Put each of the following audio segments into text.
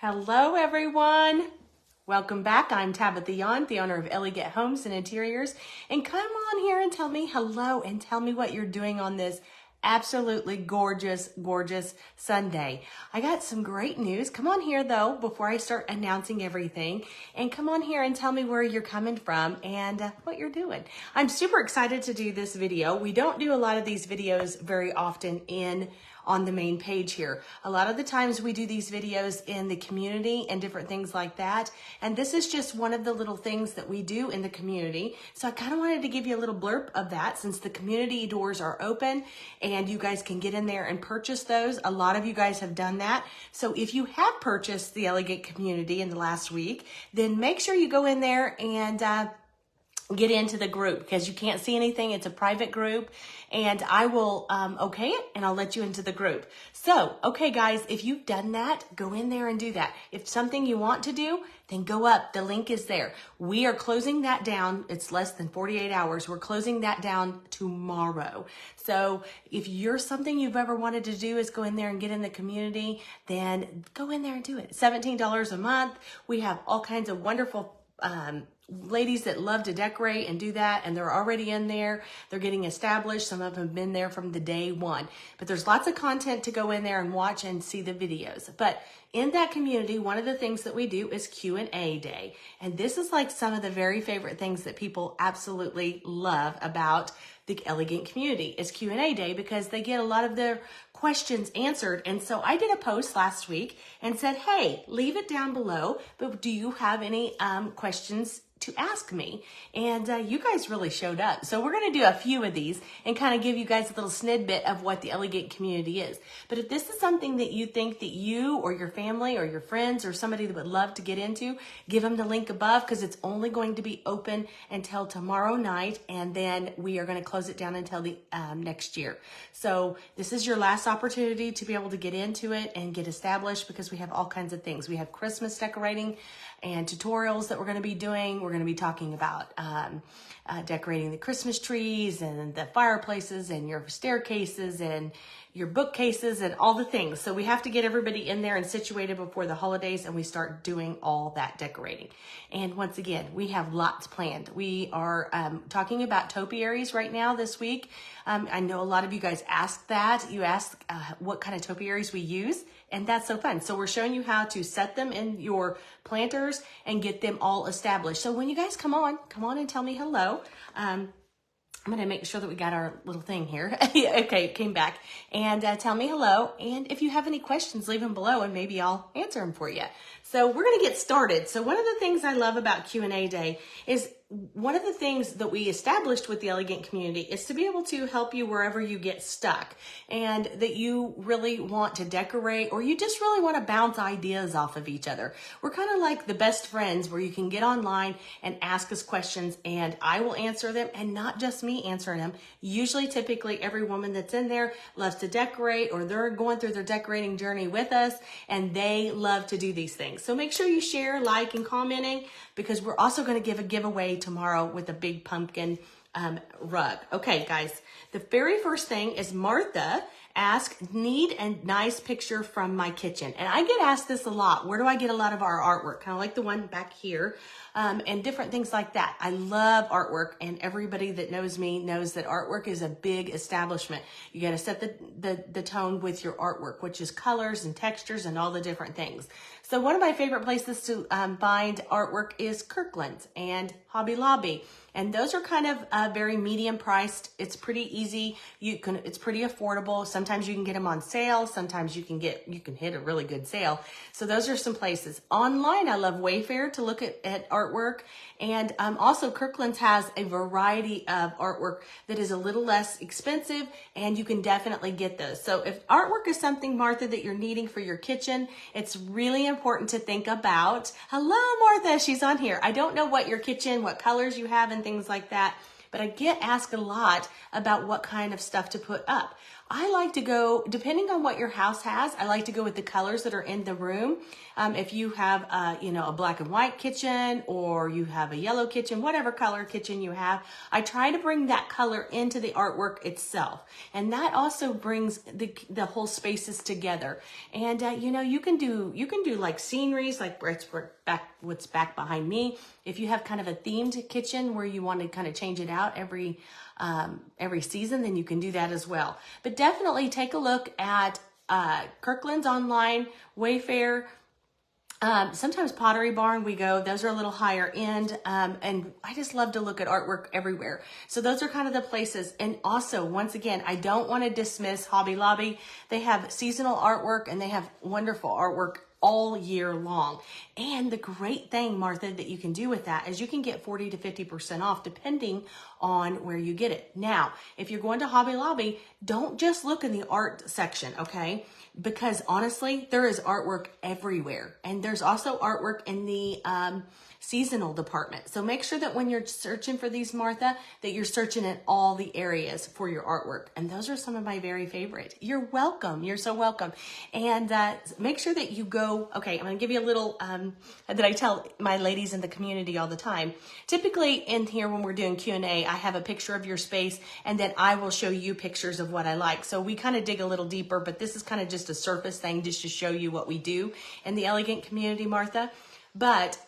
Hello, everyone. Welcome back. I'm Tabitha, the owner of Elegant Homes and Interiors. And come on here and tell me hello and tell me what you're doing on this absolutely gorgeous, gorgeous Sunday. I got some great news. Come on here, though, before I start announcing everything. And come on here and tell me where you're coming from and what you're doing. I'm super excited to do this video. We don't do a lot of these videos very often on the main page here. A lot of the times we do these videos in the community and different things like that. And this is just one of the little things that we do in the community. So I kind of wanted to give you a little blurb of that since the community doors are open and you guys can get in there and purchase those. A lot of you guys have done that. So if you have purchased the Elegant Community in the last week, then make sure you go in there and get into the group because you can't see anything. It's a private group and I will okay it and I'll let you into the group. So, okay guys, if you've done that, go in there and do that. If something you want to do, then go up. The link is there. We are closing that down. It's less than 48 hours. We're closing that down tomorrow. So if you're something you've ever wanted to do is go in there and get in the community, then go in there and do it. $17 a month. We have all kinds of wonderful ladies that love to decorate and do that, and they're already in there. They're getting established. Some of them have been there from the day one. But there's lots of content to go in there and watch and see the videos. But in that community, one of the things that we do is Q&A day. And this is like some of the very favorite things that people absolutely love about the Elegant community is Q&A day because they get a lot of their questions answered. And so I did a post last week and said, hey, leave it down below, but do you have any questions to ask me? And you guys really showed up. So we're going to do a few of these and kind of give you guys a little snippet of what the Elegant community is. But if this is something that you think that you or your family or your friends or somebody that would love to get into, give them the link above because it's only going to be open until tomorrow night. And then we are going to close it down until the next year. So this is your last opportunity to be able to get into it and get established because we have all kinds of things. We have Christmas decorating and tutorials that we're going to be doing. We're going to be talking about decorating the Christmas trees and the fireplaces and your staircases and your bookcases and all the things. So we have to get everybody in there and situated before the holidays and we start doing all that decorating. And once again, we have lots planned. We are talking about topiaries right now this week. I know a lot of you guys asked that. You asked what kind of topiaries we use. And that's so fun. So we're showing you how to set them in your planters and get them all established. So when you guys come on and tell me hello. I'm going to make sure that we got our little thing here. Okay, it came back. And tell me hello. And if you have any questions, leave them below and maybe I'll answer them for you. So we're going to get started. So one of the things I love about Q&A Day is one of the things that we established with the Elegant community is to be able to help you wherever you get stuck and that you really want to decorate or you just really want to bounce ideas off of each other. We're kind of like the best friends where you can get online and ask us questions and I will answer them and not just me answering them. Usually, typically, every woman that's in there loves to decorate or they're going through their decorating journey with us and they love to do these things. So make sure you share, like, and commenting because we're also going to give a giveaway tomorrow with a big pumpkin rug. Okay, guys, the very first thing is Martha asked, need a nice picture from my kitchen. And I get asked this a lot. Where do I get a lot of our artwork? Kind of like the one back here and different things like that. I love artwork and everybody that knows me knows that artwork is a big establishment. You got to set the tone with your artwork, which is colors and textures and all the different things. So one of my favorite places to find artwork is Kirkland's and Hobby Lobby. And those are kind of very medium priced. It's pretty easy. It's pretty affordable. Sometimes you can get them on sale. Sometimes you can hit a really good sale. So those are some places. Online, I love Wayfair to look at artwork. And also Kirkland's has a variety of artwork that is a little less expensive and you can definitely get those. So if artwork is something, Martha, that you're needing for your kitchen, it's really important to think about. Hello, Martha, she's on here. I don't know what your kitchen, what colors you have and things like that, but I get asked a lot about what kind of stuff to put up. I like to go, depending on what your house has, I like to go with the colors that are in the room. If you have, a black and white kitchen, or you have a yellow kitchen, whatever color kitchen you have, I try to bring that color into the artwork itself. And that also brings the whole spaces together. And, you can do like sceneries, like what's back behind me. If you have kind of a themed kitchen where you want to kind of change it out every season, then you can do that as well. But definitely take a look at Kirkland's online, Wayfair, sometimes Pottery Barn we go. Those are a little higher end. And I just love to look at artwork everywhere. So those are kind of the places. And also, once again, I don't want to dismiss Hobby Lobby. They have seasonal artwork and they have wonderful artwork all year long. And the great thing, Martha, that you can do with that is you can get 40 to 50% off depending on where you get it. Now, if you're going to Hobby Lobby, don't just look in the art section, okay? Because honestly, there is artwork everywhere. And there's also artwork in the seasonal department. So make sure that when you're searching for these, Martha, that you're searching in all the areas for your artwork. And those are some of my very favorite. You're welcome. You're so welcome. And make sure that you go, okay, I'm going to give you a little that I tell my ladies in the community all the time. Typically in here when we're doing Q&A, I have a picture of your space and then I will show you pictures of what I like. So we kind of dig a little deeper, but this is kind of just a surface thing just to show you what we do in the elegant community, Martha. But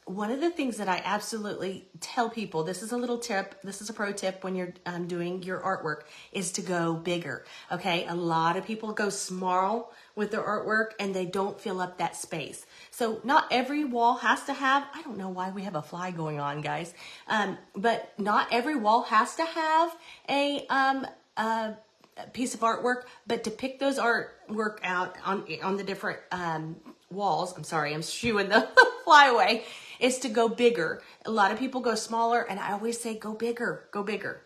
one of the things that I absolutely tell people, this is a little tip, this is a pro tip when you're doing your artwork, is to go bigger, okay? A lot of people go small with their artwork and they don't fill up that space. So not every wall has to have, I don't know why we have a fly going on, guys, but not every wall has to have a piece of artwork, but to pick those artwork out on the different walls, I'm sorry, I'm shooing the fly away, is to go bigger. A lot of people go smaller, and I always say go bigger,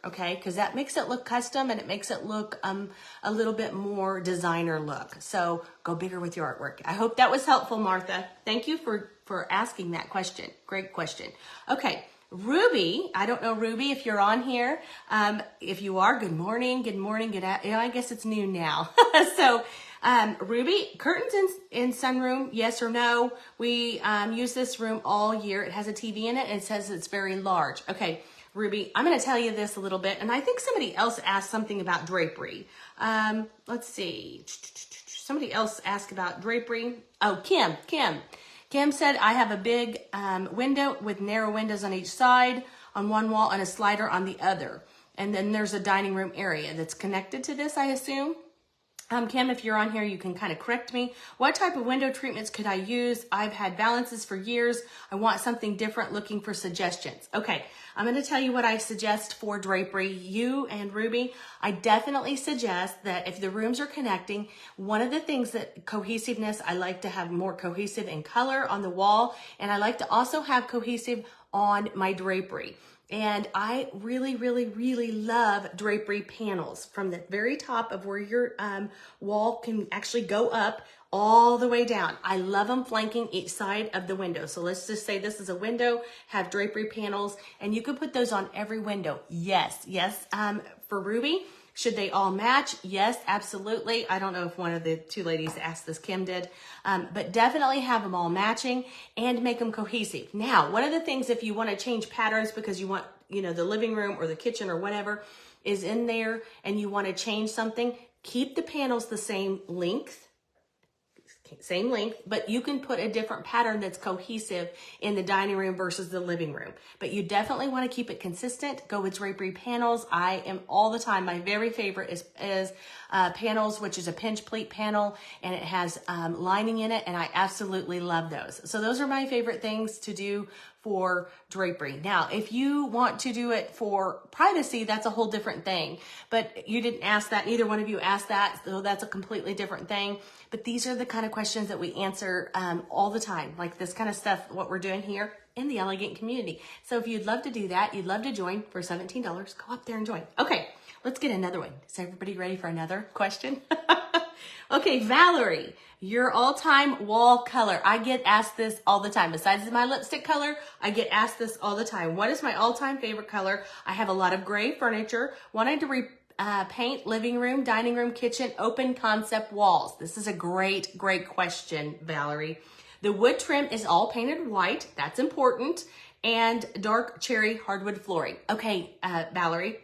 okay? Because that makes it look custom and it makes it look a little bit more designer look. So go bigger with your artwork. I hope that was helpful, Martha. Thank you for asking that question. Great question. Okay. Ruby, I don't know, Ruby, if you're on here. If you are, good morning, I guess it's noon now. So, Ruby, curtains in sunroom, yes or no? We use this room all year. It has a TV in it and it says it's very large. Okay, Ruby, I'm going to tell you this a little bit. And I think somebody else asked something about drapery. Let's see. Somebody else asked about drapery. Oh, Kim said, I have a big window with narrow windows on each side on one wall and a slider on the other. And then there's a dining room area that's connected to this, I assume. Kim, if you're on here, you can kind of correct me. What type of window treatments could I use? I've had balances for years. I want something different, looking for suggestions. Okay, I'm going to tell you what I suggest for drapery. You and Ruby, I definitely suggest that if the rooms are connecting, one of the things that cohesiveness, I like to have more cohesive in color on the wall, and I like to also have cohesive on my drapery. And I really, really, really love drapery panels from the very top of where your wall can actually go up all the way down. I love them flanking each side of the window. So let's just say this is a window, have drapery panels, and you could put those on every window. Yes. For Ruby, should they all match? Yes, absolutely. I don't know if one of the two ladies asked this, Kim did, but definitely have them all matching and make them cohesive. Now, one of the things, if you want to change patterns because you want, the living room or the kitchen or whatever is in there and you want to change something, keep the panels the same length, but you can put a different pattern that's cohesive in the dining room versus the living room. But you definitely want to keep it consistent. Go with drapery panels. I am all the time. My very favorite is panels, which is a pinch pleat panel, and it has lining in it, and I absolutely love those. So those are my favorite things to do for drapery. Now, if you want to do it for privacy, that's a whole different thing. But you didn't ask that. Neither one of you asked that. So that's a completely different thing. But these are the kind of questions that we answer all the time, like this kind of stuff, what we're doing here in the elegant community. So if you'd love to do that, you'd love to join for $17, go up there and join. Okay, let's get another one. Is everybody ready for another question? Okay, Valerie, your all-time wall color. I get asked this all the time. Besides my lipstick color, I get asked this all the time. What is my all-time favorite color? I have a lot of gray furniture. Wanted to paint living room, dining room, kitchen, open concept walls? This is a great, great question, Valerie. The wood trim is all painted white. That's important. And dark cherry hardwood flooring. Okay, Valerie,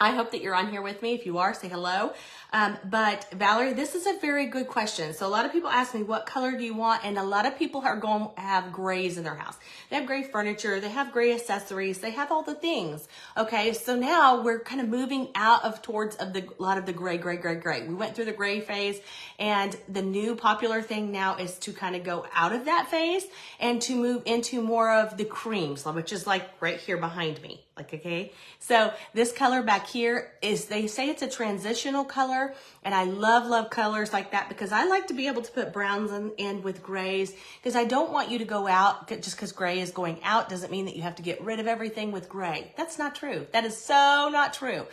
I hope that you're on here with me. If you are, say hello. But Valerie, this is a very good question. So a lot of people ask me, what color do you want? And a lot of people are going to have grays in their house. They have gray furniture. They have gray accessories. They have all the things. Okay, so now we're kind of moving out of towards a lot of the gray. We went through the gray phase, and the new popular thing now is to kind of go out of that phase and to move into more of the creams, which is like right here behind me. Okay, so this color back here is, they say it's a transitional color, and I love colors like that because I like to be able to put browns in with grays, because I don't want you to go out just because gray is going out doesn't mean that you have to get rid of everything with gray. That's not true. That is so not true.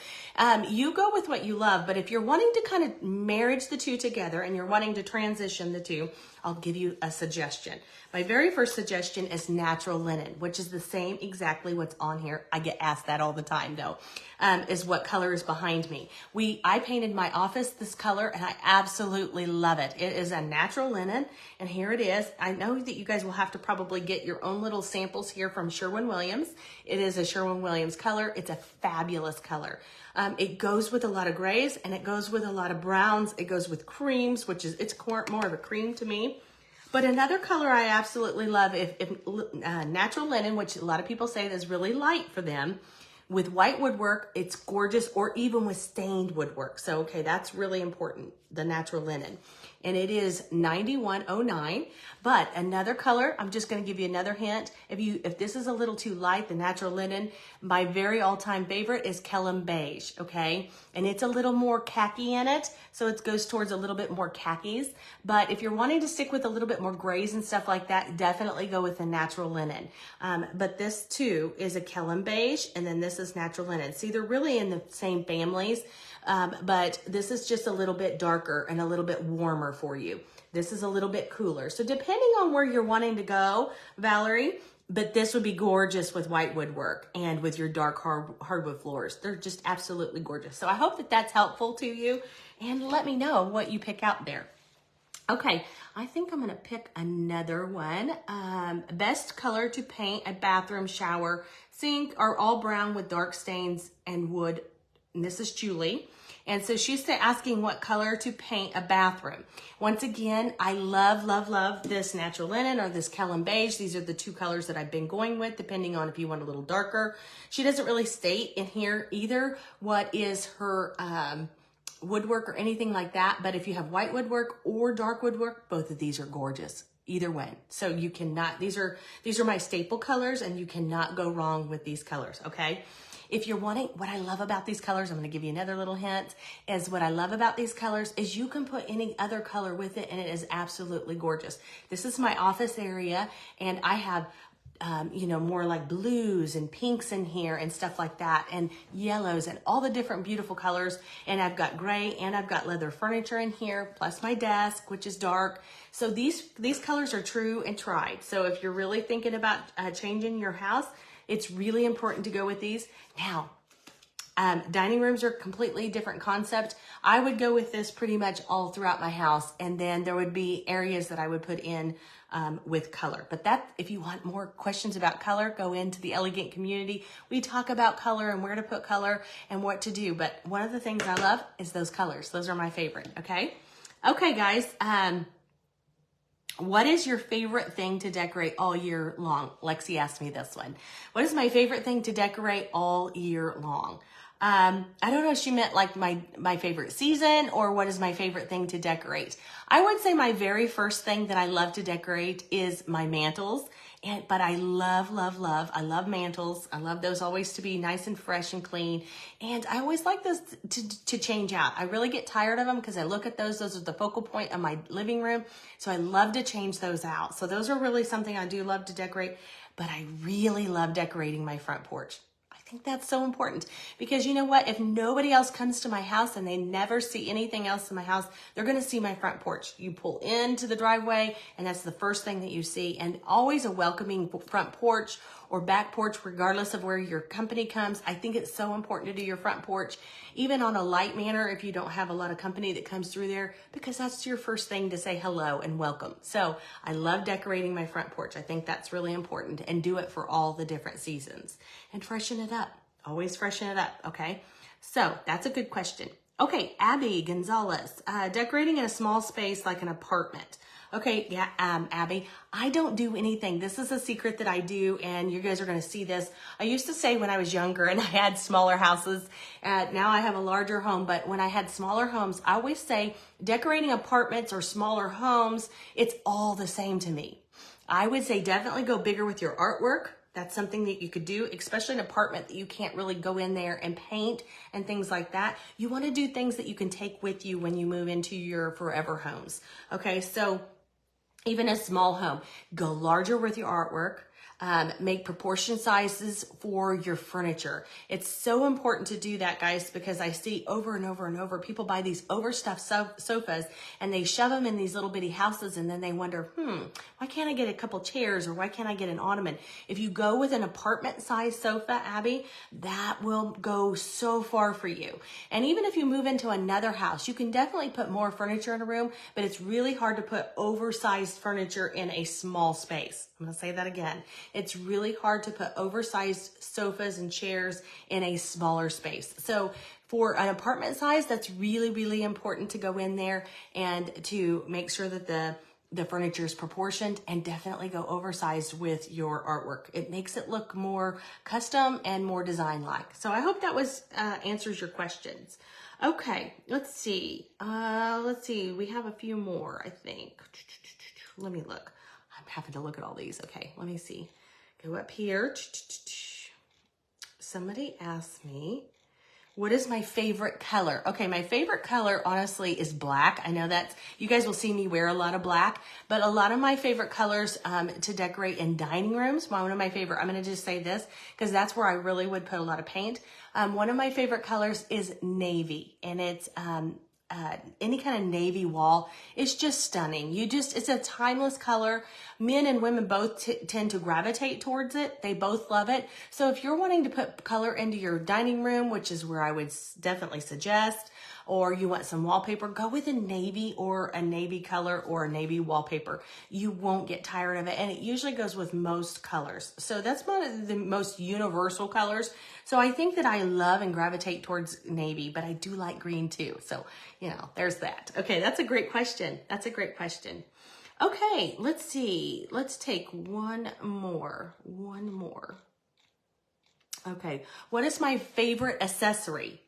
You go with what you love, but if you're wanting to kind of marriage the two together and you're wanting to transition the two, I'll give you a suggestion. My very first suggestion is natural linen, which is the same exactly what's on here. I get asked that all the time though, is what color is behind me. I painted my office this color and I absolutely love it. It is a natural linen, and here it is. I know that you guys will have to probably get your own little samples here from Sherwin-Williams. It is a Sherwin-Williams color. It's a fabulous color. It goes with a lot of grays, and it goes with a lot of browns. It goes with creams, which is, it's more of a cream to me. But another color I absolutely love, if natural linen, which a lot of people say is really light for them, with white woodwork, it's gorgeous, or even with stained woodwork. So, okay, that's really important, the natural linen. And it is $91.09. But another color, I'm just going to give you another hint. If this is a little too light, the natural linen, my very all-time favorite is Kelham Beige, okay? And it's a little more khaki in it, so it goes towards a little bit more khakis. But if you're wanting to stick with a little bit more grays and stuff like that, definitely go with the natural linen. But this too is a Kelham Beige, and then this is natural linen. See, they're really in the same families. But this is just a little bit darker and a little bit warmer for you. This is a little bit cooler. So depending on where you're wanting to go, Valerie, but this would be gorgeous with white woodwork and with your dark hardwood floors. They're just absolutely gorgeous. So I hope that that's helpful to you, and let me know what you pick out there. Okay, I think I'm gonna pick another one. Best color to paint a bathroom, shower, sink are all brown with dark stains and wood. And this is Julie. And so she's asking what color to paint a bathroom. Once again, I love this natural linen or this Kelham Beige. These are the two colors that I've been going with, depending on if you want a little darker. She doesn't really state in here either what is her woodwork or anything like that. But if you have white woodwork or dark woodwork, both of these are gorgeous. Either way. So you cannot, these are my staple colors, and you cannot go wrong with these colors, okay? If you're wanting, what I love about these colors, I'm going to give you another little hint, is what I love about these colors is you can put any other color with it, and it is absolutely gorgeous. This is my office area, and I have, more like blues and pinks in here and stuff like that, and yellows and all the different beautiful colors. And I've got gray, and I've got leather furniture in here, plus my desk, which is dark. So these colors are true and tried. So if you're really thinking about changing your house, it's really important to go with these. Now, dining rooms are a completely different concept. I would go with this pretty much all throughout my house, and then there would be areas that I would put in with color. But that, if you want more questions about color, go into the Elegant community. We talk about color and where to put color and what to do. But one of the things I love is those colors. Those are my favorite, okay? Okay, guys. What is your favorite thing to decorate all year long? Lexi asked me this one. What is my favorite thing to decorate all year long? I don't know if she meant like my favorite season, or what is my favorite thing to decorate. I would say my very first thing that I love to decorate is my mantles. But I love mantles. I love those always to be nice and fresh and clean. And I always like those to change out. I really get tired of them because I look at those. Those are the focal point of my living room. So I love to change those out. So those are really something I do love to decorate. But I really love decorating my front porch. I think that's so important, because you know what? If nobody else comes to my house and they never see anything else in my house, they're going to see my front porch. You pull into the driveway and that's the first thing that you see, and always a welcoming front porch or back porch, regardless of where your company comes. I think it's so important to do your front porch, even on a light manner if you don't have a lot of company that comes through there, because that's your first thing to say hello and welcome. So I love decorating my front porch. I think that's really important, and do it for all the different seasons and freshen it up. Always freshen it up, okay? So that's a good question. Okay, Abby Gonzalez, decorating in a small space like an apartment. Okay, yeah, Abby, I don't do anything. This is a secret that I do, and you guys are going to see this. I used to say when I was younger and I had smaller houses, now I have a larger home, but when I had smaller homes, I always say decorating apartments or smaller homes, it's all the same to me. I would say definitely go bigger with your artwork. That's something that you could do, especially an apartment that you can't really go in there and paint and things like that. You want to do things that you can take with you when you move into your forever homes. Okay, so even a small home, go larger with your artwork. Make proportion sizes for your furniture. It's so important to do that, guys, because I see over and over and over, people buy these overstuffed sofas and they shove them in these little bitty houses, and then they wonder, why can't I get a couple chairs, or why can't I get an ottoman? If you go with an apartment size sofa, Abby, that will go so far for you. And even if you move into another house, you can definitely put more furniture in a room, but it's really hard to put oversized furniture in a small space. I'm going to say that again. It's really hard to put oversized sofas and chairs in a smaller space. So for an apartment size, that's really, really important to go in there and to make sure that the furniture is proportioned, and definitely go oversized with your artwork. It makes it look more custom and more design-like. So I hope that answers your questions. Okay, let's see. We have a few more, I think. Let me look. I'm having to look at all these. Okay, let me see. Go up here. Somebody asked me, what is my favorite color? Okay, my favorite color, honestly, is black. I know that you guys will see me wear a lot of black, but a lot of my favorite colors to decorate in dining rooms, one of my favorite, I'm going to just say this because that's where I really would put a lot of paint. One of my favorite colors is navy, and it's any kind of navy wall. It's just stunning. It's a timeless color. Men and women both tend to gravitate towards it. They both love it. So if you're wanting to put color into your dining room, which is where I would definitely suggest, or you want some wallpaper, go with a navy or a navy color or a navy wallpaper. You won't get tired of it. And it usually goes with most colors. So that's one of the most universal colors. So I think that I love and gravitate towards navy, but I do like green too. So, there's that. Okay, that's a great question. Okay, let's see. Let's take one more. Okay, what is my favorite accessory?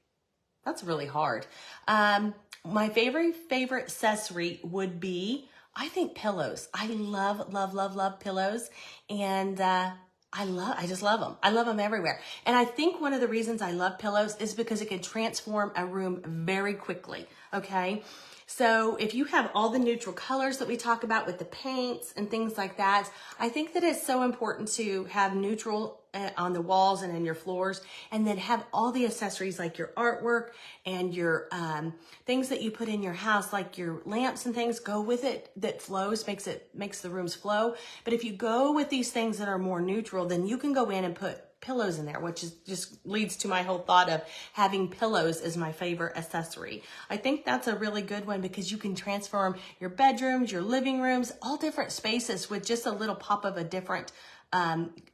That's really hard. My favorite accessory would be, I think, pillows. I love pillows, and I just love them. I love them everywhere. And I think one of the reasons I love pillows is because it can transform a room very quickly. Okay. So if you have all the neutral colors that we talk about with the paints and things like that, I think that it's so important to have neutral on the walls and in your floors, and then have all the accessories like your artwork and your things that you put in your house, like your lamps and things, go with it. That flows, makes the rooms flow. But if you go with these things that are more neutral, then you can go in and put pillows in there, which just leads to my whole thought of having pillows as my favorite accessory. I think that's a really good one because you can transform your bedrooms, your living rooms, all different spaces with just a little pop of a different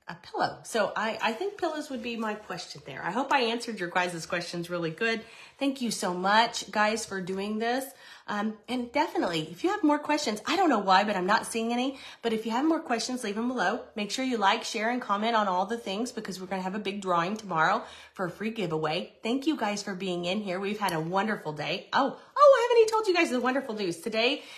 a pillow. So I think pillows would be my question there. I hope I answered your guys' questions really good. Thank you so much, guys, for doing this. And definitely, if you have more questions, I don't know why, but I'm not seeing any. But if you have more questions, leave them below. Make sure you like, share, and comment on all the things because we're going to have a big drawing tomorrow for a free giveaway. Thank you guys for being in here. We've had a wonderful day. Oh, I haven't even told you guys the wonderful news.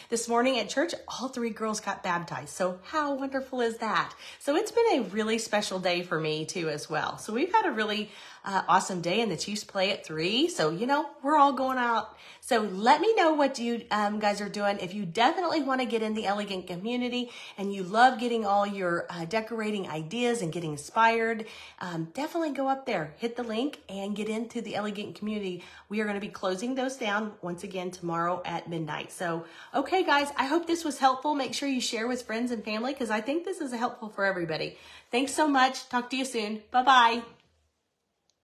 This morning at church, all 3 girls got baptized. So how wonderful is that? So it's been a really special day for me too as well. So we've had a really awesome day, and the Chiefs play at 3. So, we're all going out. So let me know what you guys are doing. If you definitely want to get in the Elegant community and you love getting all your decorating ideas and getting inspired, definitely go up there, hit the link, and get into the Elegant community. We are going to be closing those down once again tomorrow at midnight. So, okay, guys, I hope this was helpful. Make sure you share with friends and family because I think this is helpful for everybody. Thanks so much. Talk to you soon. Bye-bye.